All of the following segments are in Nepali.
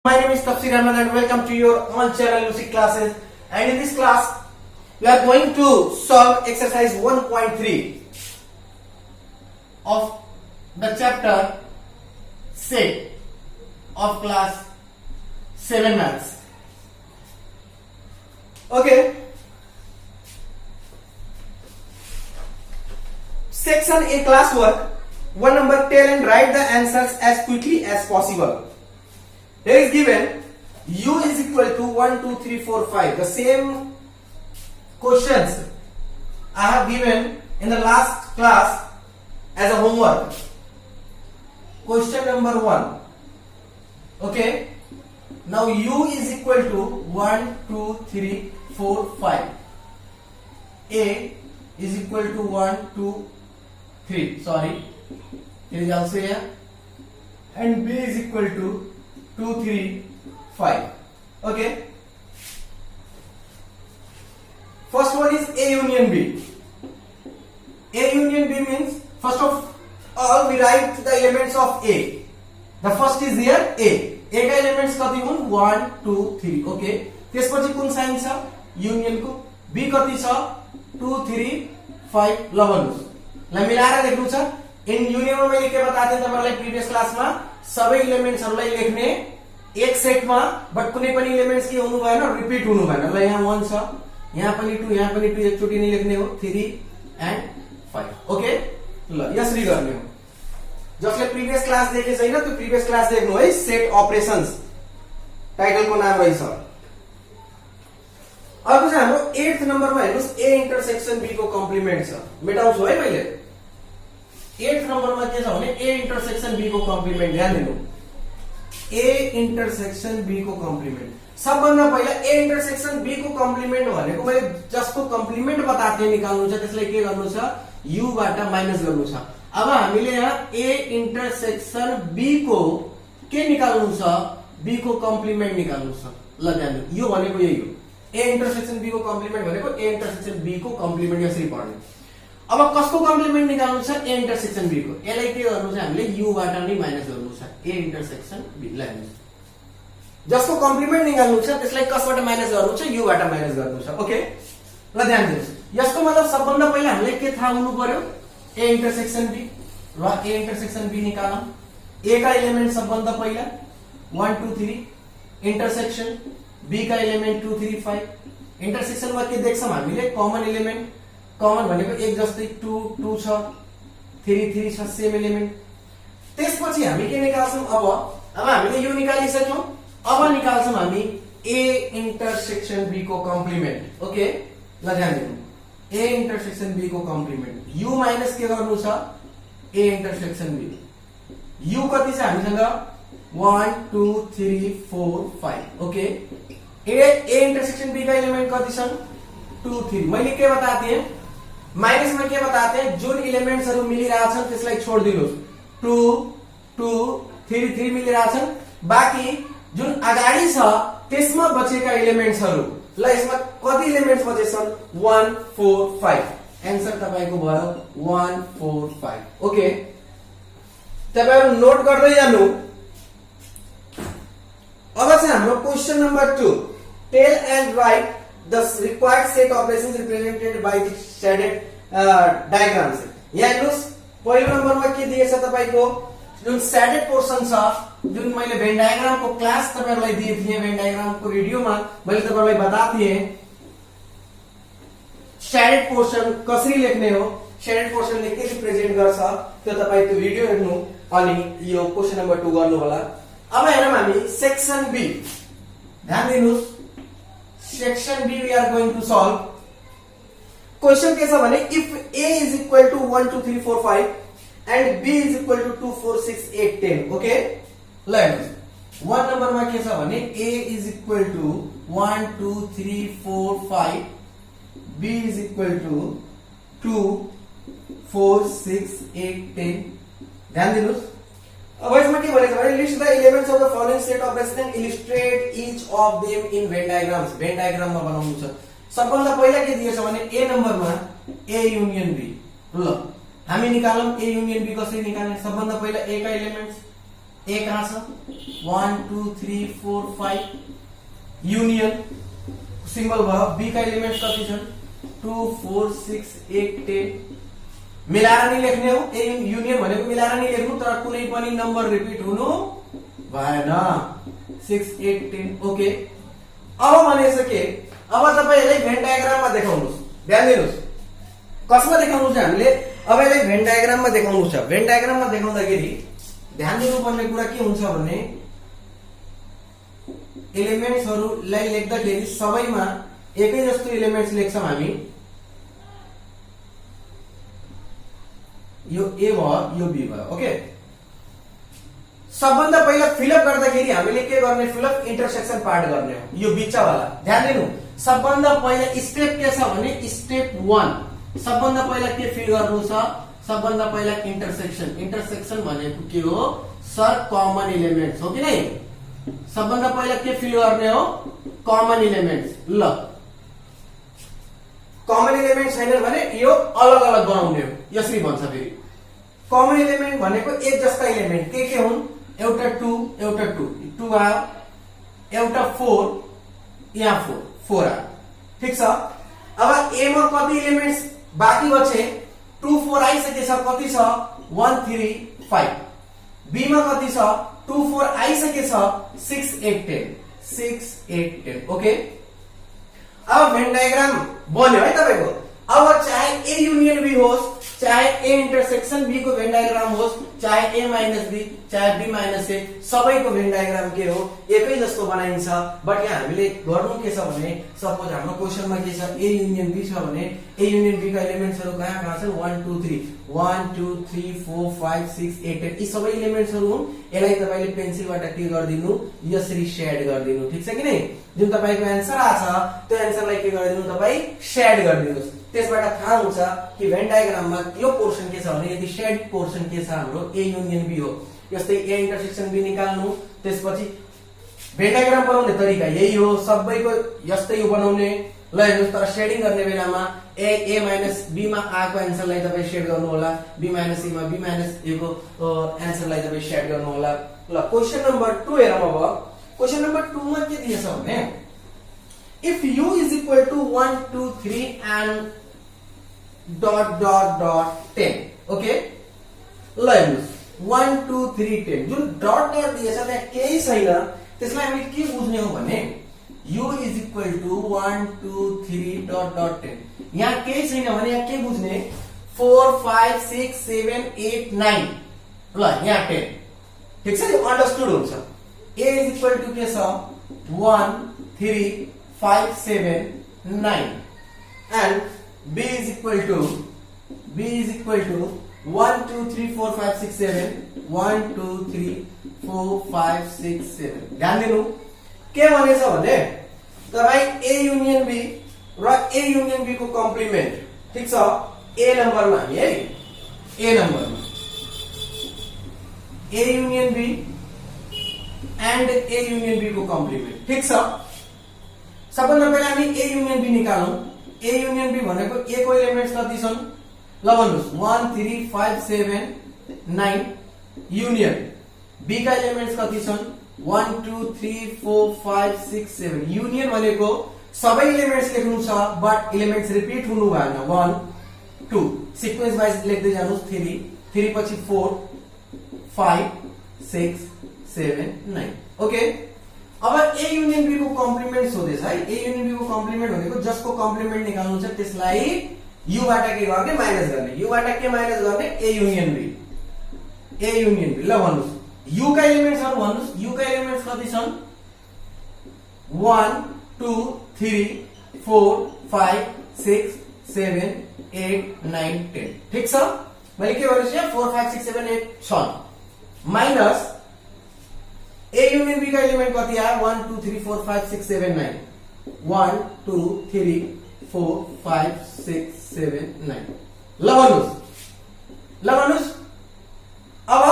My name is Tafsir Ahmed and welcome to your on channel music classes. And in this class, we are going to solve exercise 1.3 of the chapter set of class 7 maths. Okay. Section A classwork. 1 number, tell and write the answers as quickly as possible. Here is given u is equal to 1, 2, 3, 4, 5. The same questions I have given in the last class as a homework. Question number 1. Okay. Now u is equal to 1, 2, 3, 4, 5. A is equal to 1, 2, 3. Sorry. It is also here. And B is equal to 2, 3, 5. Okay. First one is A union B. A union B means first of all we write the elements of A. The first is here A. A का elements कति हुन् 1, 2, 3. Okay. त्यसपछि कुन साइन छ युनियन को B कति छ 2, 3, 5 ल भन्नुस्. ल मिलाएर लेख्नु छ. इन युनियन में मैले के बताए थे तपाईहरुलाई प्रिभियस क्लासमा सबै एलिमेन्ट्सहरुलाई लेख्ने एक सेटमा बट कुनै पनि एलिमेन्ट्स के हुनु भएन रिपिट हुनु भएन. ल यहाँ 1 छ यहाँ पनि 2 यहाँ पनि 2 एकचोटी नै लेख्ने हो 3 एन्ड 5. ओके ल यसरी गर्ने हो. जसले प्रिभियस क्लास देखे छैन त्यो प्रिभियस क्लास देख्नु है. सेट अपरेशन्स टाइटलको नाम रहेछ. अब चाहिँ हाम्रो 8th नम्बरमा हेर्नुस् A इन्टरसेक्सन B को कम्प्लिमेन्ट छ. मेटाउँछु है मैले. 8th नम्बरमा के छ भने A इन्टरसेक्सन B को कम्प्लिमेन्ट ध्यान दिनु. A इन्टरसेक्सन B को कम्प्लिमेन्ट. सबभन्दा पहिला A इन्टरसेक्सन B को कम्प्लिमेन्ट भनेको मैले जसको कम्प्लिमेन्ट बताते निकाल्नु छ त्यसलाई के गर्नु छ u बाट माइनस गर्नु छ. अब हामीले यहाँ A इन्टरसेक्सन B को के निकाल्नु छ B को कम्प्लिमेन्ट निकाल्नु छ. ल ध्यान दिनु यो भनेको यही हो. A इन्टरसेक्सन B को कम्प्लिमेन्ट भनेको A इन्टरसेक्सन B को कम्प्लिमेन्ट यसरी पढ्ने. अब कसको कम्प्लिमेन्ट निकाल्नु छ A इन्टरसेक्सन B को. यसलाई के गर्नु छ हामीले u बाट नै माइनस गर्नु छ A इन्टरसेक्सन B लाई. जसको कम्प्लिमेन्ट निकाल्नु छ त्यसलाई कसबाट माइनस गर्नु छ u बाट माइनस गर्नु छ. ओके ल ध्यान दिनुस्. यसको मतलब सबभन्दा पहिला हामीले के थाहा हुनु पर्यो A इन्टरसेक्सन B. र A इन्टरसेक्सन B निकालौं. A का एलिमेन्ट सबभन्दा पहिला 1, 2, 3 इन्टरसेक्सन B का एलिमेन्ट 2, 3, 5. इन्टरसेक्सनमा के देख्छौं हामीले कमन एलिमेन्ट. कमन भनेको एक जस्तै 2, 2 छ 3, 3 छ सेम एलिमेन्ट. त्यसपछि हामी के निकाल्छौं अब हामीले यो निकालिसक्यौं. अब निकाल्छौं हामी A इन्टरसेक्सन B को कम्प्लिमेन्ट. ओके ल ध्यान दिनु. A इन्टरसेक्सन B को कम्प्लिमेन्ट u माइनस के गर्नु छ A इन्टरसेक्सन B. u कति छ हामीसँग 1, 2, 3, 4, 5. ओके A इंटरसेक्शन B का एलिमेंट कति छन् 2, 3. मैले के बताते हैं माइनस में के बताते हैं जुन एलिमेंट्सहरु मिलिरहेका छन् त्यसलाई छोड दिनुस्. 2, 2, 3, 3 मिलिरहेका छन्. बाकी जुन अगाडि छ त्यसमा बचेका एलिमेंट्सहरु ल यसमा कति एलिमेंट्स बचेछन् 1, 4, 5. आन्सर तपाईको भयो 1, 4, 5. ओके तपाईहरु नोट गर्दै जानु. अब चाहिँ हाम्रो question number 2. Tell and write the required set operations represented by the shaded diagrams. यहाँ हेर्नुस् पहिलो नम्बरमा के दिएछ तपाईको जुन shaded पोर्सन छ जुन मैले भेन डायग्राम को क्लास तपाईहरुलाई दिए थिए. भेन डायग्राम को भिडियोमा मैले तपाईहरुलाई बताए थिए shaded पोर्सन कसरी लेख्ने हो. shaded पोर्सन ले के रिप्रेजेन्ट गर्छ त्यो तपाई त्यो भिडियो हेर्नु अनि यो क्वेशन नम्बर 2 गर्नु होला. अब हेरौं हामी सेक्सन B. ध्यान दिनुस् section B we are going to solve. Question के छ भने if A is equal to 1, 2, 3, 4, 5 and B is equal to 2, 4, 6, 8, 10. Okay ल हेर्नुस् 1 नम्बरमा के छ भने A is equal to 1, 2, 3, 4, 5. B is equal to 2, 4, 6, 8, 10. ध्यान दिनुस्. अब यसमा के भनेको भने list the elements of the following set of resistance and illustrate each of them in Venn diagrams. Venn डायग्राममा बनाउनु छ. सबभन्दा पहिला के दिएछ भने A नम्बरमा A युनियन B. ल हामी निकालौं A युनियन B कसरी निकाल्ने. सबभन्दा पहिला A का एलिमेंट्स ए कहाँ छ 1 2 3 4 5 युनियन सिम्बल भयो बी का एलिमेन्ट्स कति छन् 2 4 6 8 10 मिलाएर नि लेख्ने हो ए युनियन भनेको मिलाएर नि लेख्नु तर कुनै पनि नम्बर रिपिट हुनु भएन 6 8 10 ओके अब भनिसके अब तपाईहरुले भेन डायग्राममा देखाउनुस् ध्यान दिनुस् कसमा देखाउनु छ हामीले अब यसलाई भेन डायग्राममा देखाउनु छ भेन डायग्राममा देखाउँदाखेरि ध्यान दिनुपर्ने कुरा के हुन्छ भने एलिमेन्ट्सहरुलाई लेख्दाखेरि सबैमा एकै जस्तो एलिमेन्ट्स लेख्छौं हामी यो ए भयो यो बी भयो ओके सबभन्दा पहिला फिलअप गर्दाखेरि हामीले के गर्ने फिलअप इंटरसेक्सन पार्ट गर्ने हो यो बिचवाला ध्यान दिनु सबभन्दा पहिला स्टेप के छ भने स्टेप 1 सबभन्दा पहिला के फिल गर्नु छ सबभन्दा पहिला इंटरसेक्सन भनेको के हो सर कमन एलिमेन्ट्स हो कि नै सबभन्दा पहिला के फिल गर्ने हो कमन एलिमेन्ट्स ल कमन एलिमेन्ट छैन भने यो अलग अलग बनाउने हो यसरी भन्छ फेरि कमन एलिमेन्ट भनेको एक जस्ता एलिमेन्ट के हुन् एउटा 2 आयो एउटा 4 यहाँ 4 आयो ठीक छ अब ए मा कति एलिमेन्ट्स बाँकी बचे 2 4 आइसकेछ कति छ 1 3 5 बी मा कति छ 2 4 आइसकेछ 6 8 10 6 8 10 ओके अब भेन डायग्राम बन्यो है तपाईको अब चाहे ए युनियन बी होस् चाहे ए इंटरसेक्सन बी को भेन डायग्राम होस् चाहे ए माइनस बी चाहे बी माइनस ए सबैको भेन डायग्राम के हो एकै जस्तो बनाइन्छ बट यहाँ हामीले गर्नु के छ भने सपोज हाम्रो क्वेशनमा के छ ए युनियन बी छ भने ए युनियन बी का एलिमेन्ट्सहरु कहाँ कहाँ छन् 1 2 3 1 2 3 4 5 6 8 10 यी सबै एलिमेन्ट्सहरु हुन् यसलाई तपाईले पेन्सिलबाट के गर्दिनु यसरी शेड गर्दिनु ठीक छ कि नै जुन तपाईको आन्सर आछ त्यो आन्सरलाई के गर्दिनु तपाई शेड गर्दिनुस् त्यसबाट थाहा हुन्छ कि भेन डायग्राममा यो पोर्सन के छ भने यदि शेड पोर्सन के छ हाम्रो ए युनियन बी हो यस्तै ए इंटरसेक्सन बी निकाल्नु त्यसपछि भेन डायग्राम बनाउने तरिका यही हो सबैको यस्तै यो बनाउने ल हेर्नुस् तर शेडिङ गर्ने बेलामा ए माइनस बी मा आको आन्सरलाई तपाई शेड गर्नु होला बी माइनस ए मा बी माइनस ए को आन्सरलाई तपाई शेड गर्नु होला ल क्वेशन नम्बर 2 हेरौँ अब क्वेशन नम्बर 2 मा के दिएछ भने if u is equal to 1 2 3 and dot dot dot 10 okay ल हेर्नुस् 1 2 3 10 जुन डट डट दिएछ त्यहाँ केही छैन त्यसलाई हामीले के बुझ्ने हो भने u is equal to 1 2 3 dot dot 10 यहाँ केही छैन भने यहाँ के बुझ्ने 4 5 6 7 8 9 ल यहाँ 10 ठीक छ यो अन्डरस्टुड हुन्छ a is equal to के छ 1 3 5 7 9 and b is equal to 1 2 3 4 5 6 7 1 2 3 4 5 6 7 ध्यान दिनु के भनेछ भने तपाई ए युनियन बी र ए युनियन बी को कम्प्लिमेन्ट ठीक छ ए नम्बरमा हामी है ए नम्बरमा A union B and A union B को कम्प्लिमेन्ट ठीक छ सबभन्दा पहिला हामी ए युनियन बी निकालौं ए युनियन बी भनेको ए को एलिमेन्ट्स कति छन् ल भन्नुस् 1 3 5 7 9 युनियन बी का एलिमेन्ट्स कति छन् 1 2 3 4 5 6 7 युनियन भनेको सबै एलिमेन्ट्स लेख्नु छ बट एलिमेन्ट्स रिपिट हुनु भएन 1 2 सिक्वेन्स वाइज लेख्दै जानुस् 3 पछि 4 5 6 7 9 ओके अब ए युनियन बी को कम्प्लिमेन्ट सोधेछ है ए युनियन बी को कम्प्लिमेन्ट भनेको जसको कम्प्लिमेन्ट निकाल्नु छ त्यसलाई यु बाट के गर्ने माइनस गर्ने यु बाट के माइनस गर्ने ए युनियन बी ल भन्नुस् यु का एलिमेन्ट्सहरु भन्नुस् यु का एलिमेन्ट्स कति छन् 1 2 3 4 5 6 7 8 9 10 ठीक छ मैले के भनेछु यहाँ 4 5 6 7 8 छन् माइनस ए युनियन बी का एलिमेन्ट कति आयो 1 2 3 4 5 6 7 9 1 2 3 4 5 6 7 9 ल भन्नुस् अब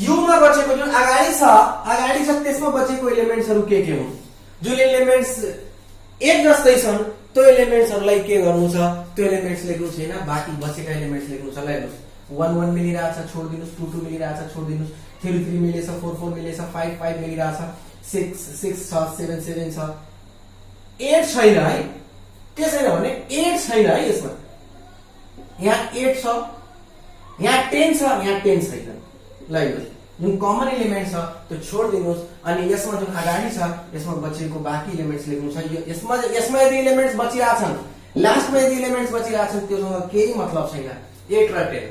यु मा बचेको जुन अगाडि छ त्यसमा बचेको एलिमेन्ट्सहरु के हुन् जुन एलिमेन्ट्स एक जस्तै छन् त्यो एलिमेन्ट्सहरुलाई के गर्नु छ त्यो एलिमेन्ट्स लेख्नु छैन बाँकी बचेका एलिमेन्ट्स लेख्नु छ ल हेर्नुस् 1 1 मिलिरहेछ छोड्दिनुस् 2 2 मिलिरहेछ छोड्दिनुस् 3 3 मिलेछ, 4 4 मिलेछ, 5 5 मिलिरहेछ, 6 6 छ, 7 7 छ, 8 छैन है। के छैन भने 8 छैन है यसमा। यहाँ 8 छ, यहाँ 10 छ, यहाँ 10 छैन। ल हेर्नुस्, जुन कमन एलिमेन्ट छ त्यो छोड्दिनुस् अनि यसमा जुन अगाडि छ यसमा बचेको बाँकी एलिमेन्ट्स लेख्नु छ। यसमा यदि एलिमेन्ट्स बचिरहेछन्, लास्टमा यदि एलिमेन्ट्स बचिरहेछन् त्योसँग केही मतलब छैन। 8 र 10।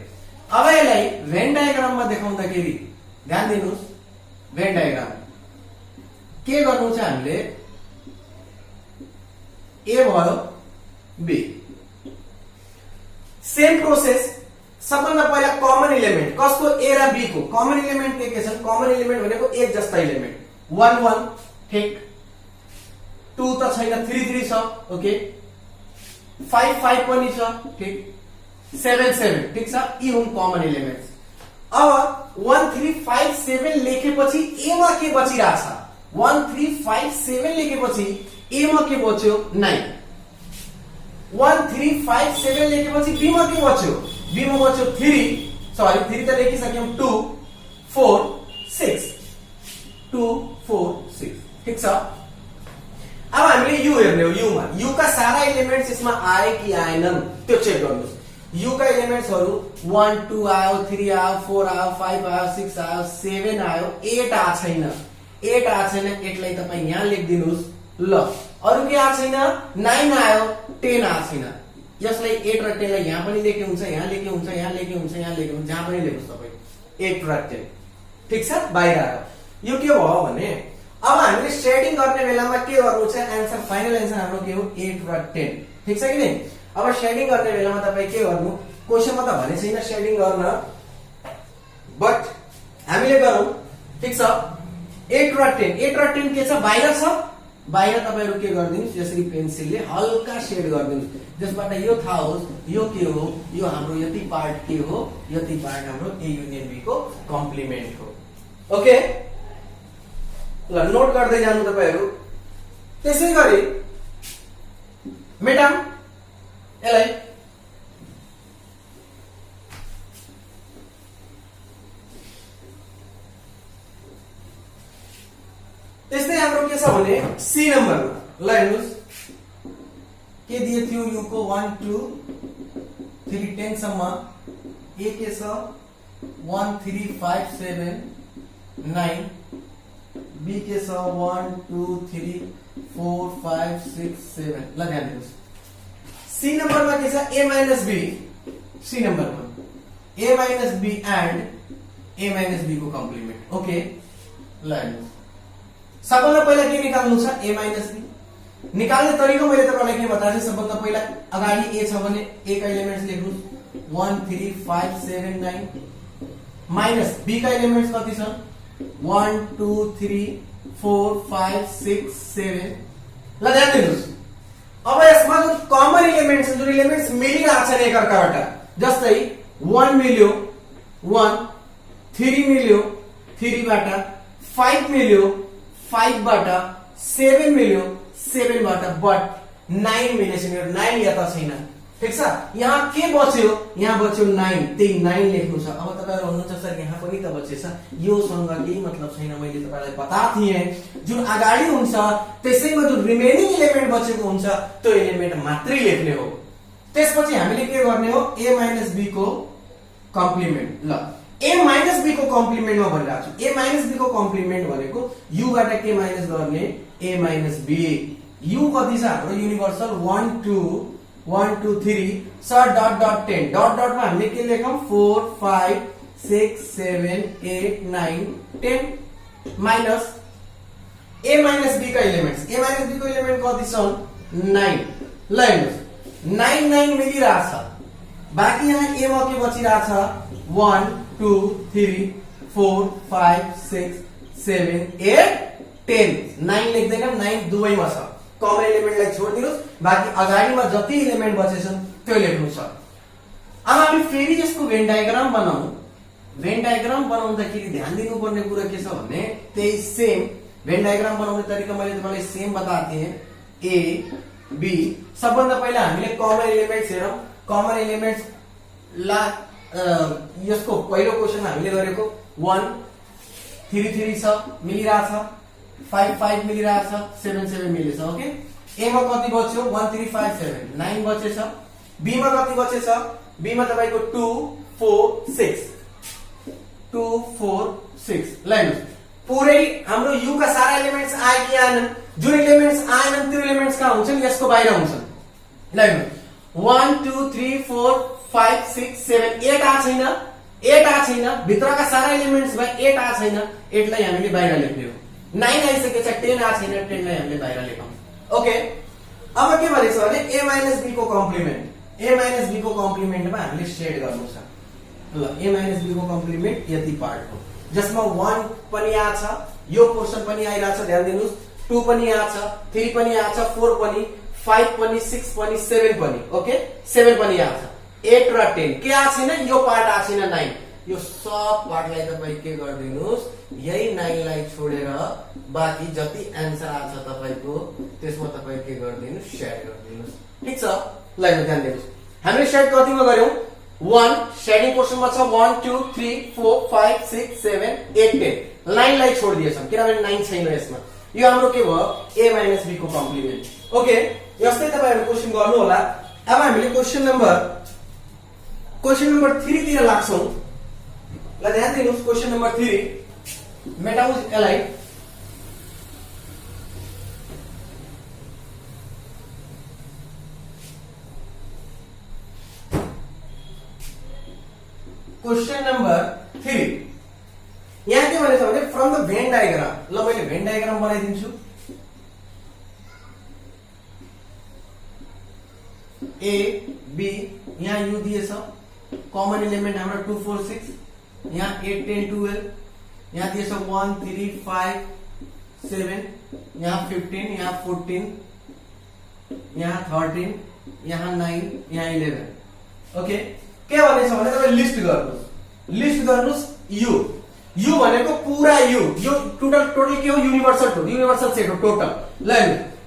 अब यसलाई भेन डायग्राममा देखाउँदाखेरि ध्यान दिनुस्, भेन डायग्राम के गर्नु छ हामीले, ए भयो बी, सेम प्रोसेस। सबभन्दा पहिला कमन एलिमेन्ट कसको, ए र बी को कमन एलिमेन्ट के छन्? कमन एलिमेन्ट भनेको एक जस्ता एलिमेन्ट 1 1 ठीक, 2 त छैन, 3 3 छ ओके, 5 5 पनि छ ठीक, 7 7 ठीक छ। यी हुन् कमन एलिमेन्ट्स। अब 1 3 5 7 लेखेपछि ए मा के बचिरहेछ? 1 3 5 7 लेखेपछि ए मा के बच्यो? 9। 1 3 5 7 लेखेपछि बी मा के बच्यो? बी मा बच्यो 3, सरी 3 त लेखिसक्यौं, 2 4 6, 2 4 6 ठीक छ। अब हामीले यु हेर्ने हो, युमा युका सारा एलिमेन्ट्स यसमा आए कि आएनन् त्यो चेक गर्नुस्। युका एलिमेन्ट्सहरु 1 2 आयो, 3 आयो, 4 आयो, 5 आयो, 6 आयो, 7 आयो, 8 आ छैन। 8 आ छैन, 8 लाई तपाई यहाँ लेख्दिनुस्। ल अरु के आ छैन? 9 आयो, 10 आ छैन। यसलाई 8 र 10 लाई यहाँ पनि लेखे हुन्छ, यहाँ लेखे हुन्छ, यहाँ लेखे हुन्छ, यहाँ लेखे हुन्छ, जहाँ पनि लेख्नुस् तपाई 8 र 10 ठीक छ। बाहिर आयो। यो के भयो भने अब हामीले शेडिङ गर्ने बेलामा के गर्नु छ? आन्सर फाइनल आन्सर हाम्रो के हो? 8 र 10 ठीक छ कि नहीं? अब शेडिङ गर्ने बेलामा तपाई के गर्नु? क्वेशनमा त भने छैन शेडिङ गर्न, बट हामीले गरौँ ठीक छ। 8 र 10, 8 र 10 के छ? बाहिर छ। बाहिर तपाईहरु के गर्दिनुस्? यसरी पेन्सिलले हल्का शेड गर्दिनुस्, जसबाट यो थाहा होस् यो के हो, यो हाम्रो यति पार्ट के हो, यति पार्ट हाम्रो ए युनियन बी को कम्प्लिमेन्ट हो। ओके, ल नोट गर्दै जानु तपाईहरु। त्यसैगरी मेटाम यसलाई। त्यस्तै हाम्रो के छ भने सी नम्बरमा ल हेर्नुस्, के दिए थियो? यु को 1 2 3 10 सम्म, ए के छ 1 3 5 7 9, बी के छ 1 2 3 4 5 6 7। ल ध्यान दिनुस्, सी नम्बरमा के छ? A minus B. सी नम्बरमा A minus B and A minus B को कम्प्लिमेन्ट। ओके, ल हेर्नुस्, सबभन्दा पहिला के निकाल्नु छ? A minus B. निकाल्ने तरिका मैले तपाईलाई के बताएँ? सबभन्दा पहिला अगाडि ए छ भने ए का एलिमेन्ट्स लेख्नुस्, 1 3 5 7 9, माइनस बी का एलिमेन्ट्स कति छन्? 1 2 3 4 5 6 7। ल ध्यान दिनुस्, अब यसमा जुन कमन एलिमेन्ट्स जुन एलिमेन्ट्स मिलिरहेको छ एकअर्काबाट, जस्तै 1 मिल्यो 1, 3 मिल्यो 3 बाट, 5 मिल्यो 5 बाट, 7 मिल्यो 7 बाट, बट 9 मिलेछ मेरो। 9 यता छैन ठीक छ। यहाँ के बच्यो? यहाँ बच्यो 9, त्यही 9 लेख्नु छ। अब तपाईहरु भन्नुहुन्छ सर यहाँ पनि त बचेछ, यो सँग केही मतलब छैन। मैले तपाईलाई बताएको थिएँ जुन अगाडि हुन्छ त्यसैमा जुन रिमेनिङ एलिमेन्ट बचेको हुन्छ त्यो एलिमेन्ट मात्रै लेख्ने हो। त्यसपछि हामीले के गर्ने हो? ए माइनस बी को कम्प्लिमेन्ट। ल ए माइनस बी को कम्प्लिमेन्टमा भनिरहेको छु। ए माइनस बी को कम्प्लिमेन्ट भनेको यु बाट के माइनस गर्ने? ए माइनस बी। यु कति छ हाम्रो? Universal 1 2 1 2 3 sir dot dot 10, dot डटमा हामीले के लेखौं? 4 5 6 7 8 9 10 माइनस ए माइनस बी का एलिमेन्ट्स। ए माइनस बी को एलिमेन्ट कति छन्? 9। ल हेर्नुस्, 9 9 मिलिरहेछ, बाँकी यहाँ ए मा के बचिरहेछ? 1 2 3 4 5 6 7 8 10। 9 लेख्दैनौं, 9 दुवैमा छ। कमन एलिमेन्टलाई छोड्दिनुस्, बाँकी अगाडिमा जति एलिमेन्ट बचेछन् त्यो लेख्नु छ। अब हामी फेरि यसको भेन डायग्राम बनाऊ। भेन डायग्राम बनाउँदाखेरि ध्यान दिनुपर्ने कुरा के छ भने त्यही सेम भेन डायग्राम बनाउने तरिका मैले तपाईलाई सेम बताएको थिएँ। ए बी, सबभन्दा पहिला हामीले कमन एलिमेन्ट्स हेरौं। कमन एलिमेन्ट्स ला यसको पहिलो क्वेशनमा हामीले गरेको 1 3 3 छ मिलिरहेछ, 5 5 मिलिरहेछ, 7 7 मिलेछ। ओके, ए मा कति बच्यो 1 3 5 7 9 बचेछ। बी मा कति बचेछ, बी मा तपाईको 2 4 6 2 4 6 ल पुरै हाम्रो यु का सारा एलिमेन्ट्स आए कि आएनन्? जुन एलिमेन्ट्स आएनन् त्यो एलिमेन्ट्स कहाँ हुन्छन्? यसको बाहिर हुन्छन्। ल 1 2 3 4 5 6 7 8 आ छैन, 8 आ छैन, भित्रका सारा एलिमेन्ट्स मा 8 आ छैन, 8 लाई हामीले बाहिर लेख्ने हो। 9 आइसकेछ, 10 आ छैन, 10 लाई हामीले बाहिर लेखौं। ओके, अब के भनेछ भने a माइनस b को कम्प्लिमेन्ट, a माइनस b को कम्प्लिमेन्टमा हामीले सेट गर्नु छ। ल a माइनस b को कम्प्लिमेन्ट यति पार्ट हो जसमा 1 पनि आछ, यो पोर्सन पनि आइराछ, ध्यान दिनुस्, 2 पनि आछ, 3 पनि आछ, 4 पनि, 5 पनि, 6 पनि, 7 पनि। ओके, 7 पनि आछ, 8 र 10 के आ छैन? यो पार्ट आ छैन 9। यो सब पार्टलाई तपाई के गर्दिनुस्, यही 9 लाई छोडेर बाकी जति आन्सर आछ तपाईको त्यसमा तपाई के गर्दिनुस्, शेड गर्दिनुस्। ठीक छ, ल ध्यान दिनुस्, हामीले शेड कतिमा गर्यौं? 1 शेडिङ पोर्सनमा छ 1 2 3 4 5 6 7 8 10 9 लाई छोड दिएछौं किनभने 9 छैन यसमा। यो हाम्रो के भयो? a माइनस b को कम्प्लिमेन्ट। ओके, यस्तै तपाईहरु क्वेशन गर्नु होला। अब हामीले क्वेशन नम्बर 3 तिर लाग्छौं। ल ध्यान दिनुस्, क्वेशन नम्बर 3 मेटाउज एलाई। क्वेशन नंबर 3 यहाँ के भनेछ भने फ्रम द भेन डायग्राम। ल मैले भेन डायग्राम बनाइदिन्छु। ए बी यहाँ यु दिएछ, कमन एलिमेन्ट हाम्रो 2 4 6, यहाँ 8 10 12, यहाँ दिएछ 1 3 5 7, यहाँ 15, यहाँ 14, यहाँ 13, यहाँ 9, यहाँ 11। ओके, के भनेछ भने तपाईले लिस्ट गर्नुस् यु भनेको पुरा यु, यो टोटल के हो? युनिभर्सल सेट हो टोटल। ल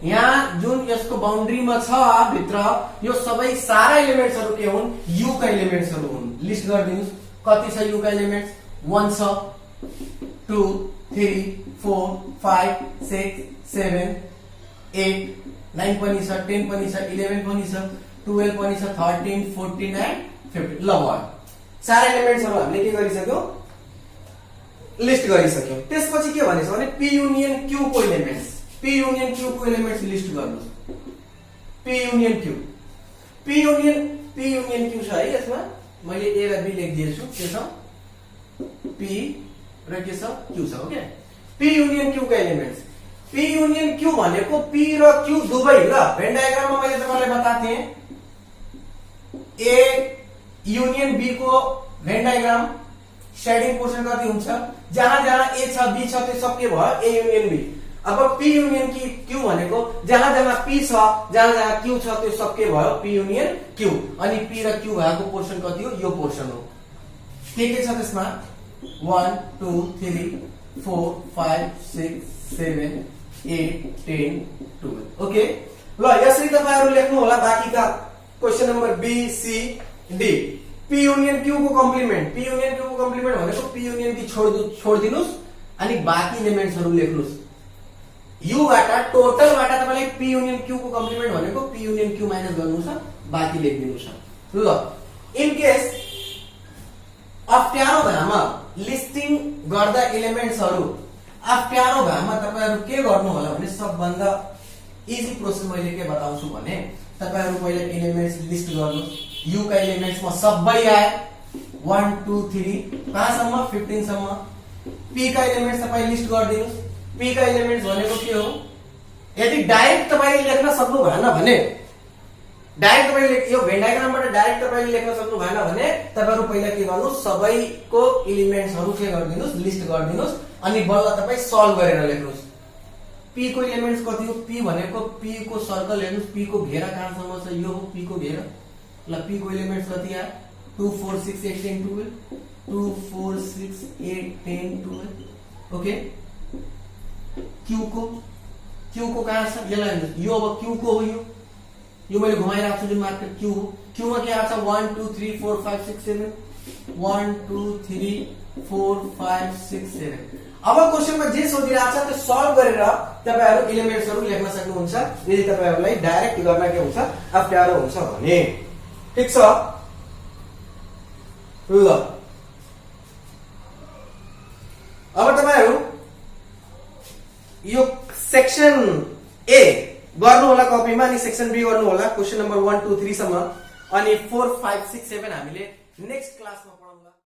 यहाँ जुन यसको बाउन्ड्रीमा छ भित्र यो सबै सारा एलिमेन्ट्सहरु के हुन्? यु का एलिमेन्ट्सहरु हुन्। लिस्ट गर्दिनुस्, कति छ यु का एलिमेन्ट्स? 1 छ, 2 3 4 5 6 7 8 9 पनि छ, 10 पनि छ, 11 पनि छ, 12 पनि छ, 13 14 एन्ड 15। ल भयो, सारा एलिमेन्ट्सहरु हामीले के गरिसक्यौ? लिस्ट गरिसक्यौ। त्यसपछि के भनेछ भने p युनियन q को एलिमेन्ट्स, p युनियन q को एलिमेन्ट्स लिस्ट गर्नुस्। p युनियन q छ है, यसमा मैले a र b लेखिदिएछु। के छ? p र के छ? q छ। ओके, p युनियन q का एलिमेन्ट्स, p युनियन q भनेको p र q दुवै। ल भेन डायग्राममा मैले तपाईलाई बताथे a यूनियन बी को भेन डायग्राम शेडिङ पोर्सन कति हुन्छ? जहाँ जहाँ a छ b छ त्यो सब के भयो? a union b। अब p युनियन q भनेको जहाँ जहाँ p छ जहाँ जहाँ q छ त्यो सब के भयो? p union q। अनि p र q भएको पोर्सन कति हो? यो पोर्सन हो। के छ त्यसमा? 1 2 3 4 5 6 7 8 10 12। ओके, ल यसरी तपाईहरु लेख्नु होला बाकीका question number B C D. p union q को कम्प्लिमेन्ट, p युनियन q को कम्प्लिमेन्ट भनेको p युनियन b छोड दिनुस् अनि बाकी एलिमेन्ट्सहरु लेख्नुस्। u बाट टोटलबाट तपाईले p युनियन q को कम्प्लिमेन्ट भनेको p युनियन q माइनस गर्नु छ, बाकी लेख्दिनु छ। ल इन केस अप्ठ्यारो भएमा लिस्टिङ गर्दा एलिमेन्ट्सहरु अप्ठ्यारो भएमा तपाईहरु के गर्नु होला भने सबभन्दा इजी प्रोसेस मैले के बताउँछु भने तपाईहरु पहिले एलिमेन्ट्स लिस्ट गर्नुस्। u का एलिमेन्ट्स मा सबै आए 1 2 3 कहाँसम्म? 15 सम्म। p का एलिमेन्ट्स तपाई लिस्ट गर्दिनुस्। p का एलिमेन्ट्स भनेको के हो? यदि डाइरेक्ट तपाईले लेख्न सक्नु भएन भने डाइरेक्ट तपाईले यो भेन डायग्रामबाट डाइरेक्ट तपाईले लेख्न सक्नु भएन भने तपाईहरु पहिला के गर्नुस्? सबैको एलिमेन्ट्सहरु के गर्दिनुस्? लिस्ट गर्दिनुस् अनि बल्ल तपाई सल्भ गरेर लेख्नुस्। p को एलिमेन्ट्स कति हो? p भनेको p को सर्कल हेर्नुस्, p को घेरा कहाँसम्म छ? यो हो p को घेरा। ल p को एलिमेन्ट्स कति आयो? 2 4 6 8 10 12 2 4 6 8 10 12। ओके, q को कहाँ छ? यसलाई हेर्नुस्, यो अब q को हो। यो मैले घुमाइराख्छु जुन मार्कर q हो। q मा के आछ? 1 2 3 4 5 6 7 1 2 3 4 5 6 7 अब क्वेशनमा जे सोधिरहेको छ त्यो सल्भ गरेर तपाईहरु एलिमेन्ट्सहरु लेख्न सक्नुहुन्छ यदि तपाईहरुलाई डाइरेक्ट गर्न के हुन्छ अप्ठ्यारो हुन्छ भने ठीक छ ल अब तपाईहरु यो सेक्सन ए गर्नु होला कपीमा अनि सेक्सन बी गर्नु होला क्वेशन नम्बर 1 2 3 सम्म अनि 4 5 6 7 हामीले नेक्स्ट क्लासमा पढाउँला।